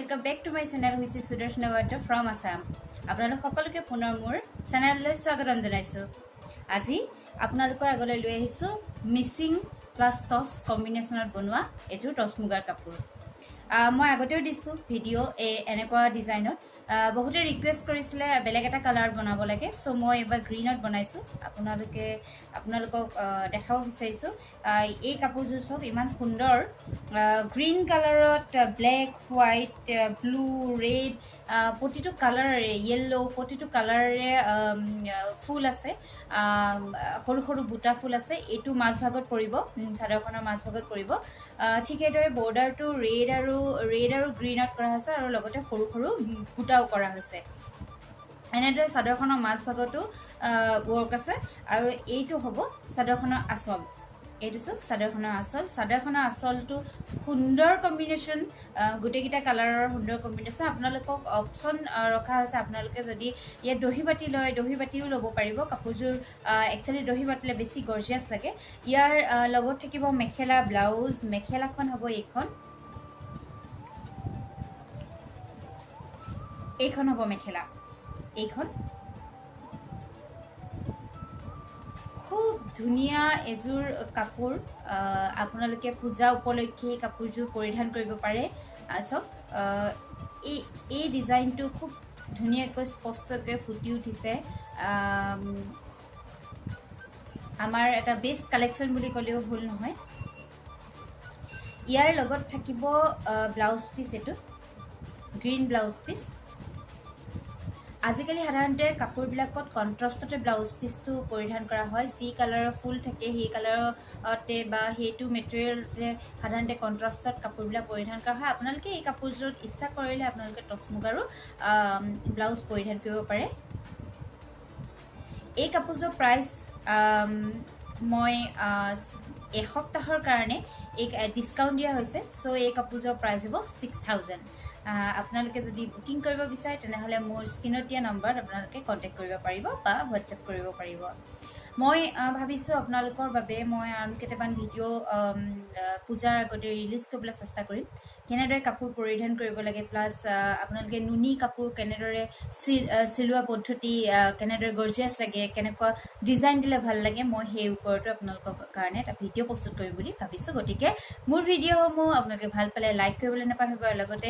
welcome back to my channel which is Sudarshan Award from Assam. আপোনালোক সকলোকে পুনৰ মোৰ চেনেললৈ স্বাগতম জনাইছো। আজি আপোনালোকৰ আগলৈ লৈ আহিছো মিচিং প্লাস টস কম্বিনেশনত বনোৱা এটো টস মুগাৰ কাপোৰ। মই আগতেও দিছো ভিডিও এনেকুৱা ডিজাইনত বহুতে ৰিকুৱেষ্ট কৰিছিলে বেলেগ এটা কালাৰ বনাব লাগে, সো মই এবাৰ গ্ৰীনত বনাইছো। আপোনালোকক দেখাব বিচাৰিছো এই কাপোৰযোৰ সব ইমান সুন্দৰ গ্ৰীন কালাৰত ব্ল্যাক হোৱাইট ব্লু ৰেড প্ৰতিটো কালাৰে ইয়েলো প্ৰতিটো কালাৰে ফুল আছে, সৰু সৰু বুটা ফুল আছে। এইটো মাছ ভাগত পৰিব, চাদৰখনৰ মাছ ভাগত পৰিব। ঠিক এইদৰে বৰ্ডাৰটো ৰেড আৰু গ্ৰীনত কৰা হৈছে আৰু লগতে সৰু সৰু বুটাও কৰা হৈছে। এনেদৰে চাদৰখনৰ মাছ ভাগতো ৱৰ্ক আছে আৰু এইটো হ'ব চাদৰখনৰ আঁচল। এইটো চক চাদৰখনৰ আঁচলটো সুন্দৰ কম্বিনেশ্যন, গোটেইকেইটা কালাৰৰ সুন্দৰ কম্বিনেশ্যন। আপোনালোকক অপশ্যন ৰখা হৈছে, আপোনালোকে যদি ইয়াত দহি বাতি লয় দহি বাতিও ল'ব পাৰিব। কাপোৰযোৰ একচুৱেলি দহি বাতিলে বেছি গৰ্জিয়াছ লাগে। ইয়াৰ লগত থাকিব মেখেলা ব্লাউজ। মেখেলাখন হ'ব এইখন হ'ব মেখেলা। এইখন খুব ধুনীয়া এযোৰ কাপোৰ, আপোনালোকে পূজা উপলক্ষে কাপোৰযোৰ পৰিধান কৰিব পাৰে। চাওক এই ডিজাইনটো খুব ধুনীয়াকৈ স্পষ্টকৈ ফুটি উঠিছে। আমাৰ এটা বেষ্ট কালেকশ্যন বুলি ক'লেও ভুল নহয়। ইয়াৰ লগত থাকিব ব্লাউজ পিচ, এইটো গ্ৰীণ ব্লাউজ পিচ। আজিকালি সাধাৰণতে কাপোৰবিলাকত কণ্ট্ৰাষ্টতে ব্লাউজ পিচটো পৰিধান কৰা হয়। যি কালাৰৰ ফুল থাকে সেই কালাৰতে বা সেইটো মেটেৰিয়েলতে সাধাৰণতে কণ্ট্ৰাষ্টত কাপোৰবিলাক পৰিধান কৰা হয়। আপোনালোকে এই কাপোৰযোৰত ইচ্ছা কৰিলে আপোনালোকে টচ মুগাৰো ব্লাউজ পৰিধান কৰিব পাৰে। এই কাপোৰযোৰ প্ৰাইচ মই এসপ্তাহৰ কাৰণে এই ডিছকাউণ্ট দিয়া হৈছে, চ' এই কাপোৰযোৰৰ প্ৰাইচ হ'ব 6000। আপোনালোকে যদি বুকিং কৰিব বিচাৰে তেনেহ'লে মোৰ স্ক্ৰীনত দিয়া নম্বৰত আপোনালোকে কণ্টেক্ট কৰিব পাৰিব বা হোৱাটছএপ কৰিব পাৰিব। মই ভাবিছোঁ আপোনালোকৰ বাবে মই আৰু কেইটামান ভিডিঅ' পূজাৰ আগতে ৰিলিজ কৰিবলৈ চেষ্টা কৰিম, কেনেদৰে কাপোৰ পৰিধান কৰিব লাগে, প্লাছ আপোনালোকে নুনি কাপোৰ কেনেদৰে চিলোৱা পদ্ধতি, কেনেদৰে গৰ্জিয়াছ লাগে, কেনেকুৱা ডিজাইন দিলে ভাল লাগে, মই সেই ওপৰতো আপোনালোকৰ কাৰণে এটা ভিডিঅ' প্ৰস্তুত কৰিম বুলি ভাবিছোঁ। গতিকে মোৰ ভিডিঅ'সমূহ আপোনালোকে ভাল পালে লাইক কৰিবলৈ নাপাহৰিব আৰু লগতে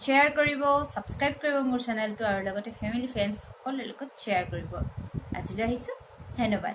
শ্বেয়াৰ কৰিব, ছাবস্ক্ৰাইব কৰিব মোৰ চেনেলটো আৰু লগতে ফেমিলি ফ্ৰেণ্ডছ সকলোৰে লগত শ্বেয়াৰ কৰিব। আজিলৈ আহিছোঁ, ধন্যবাদ।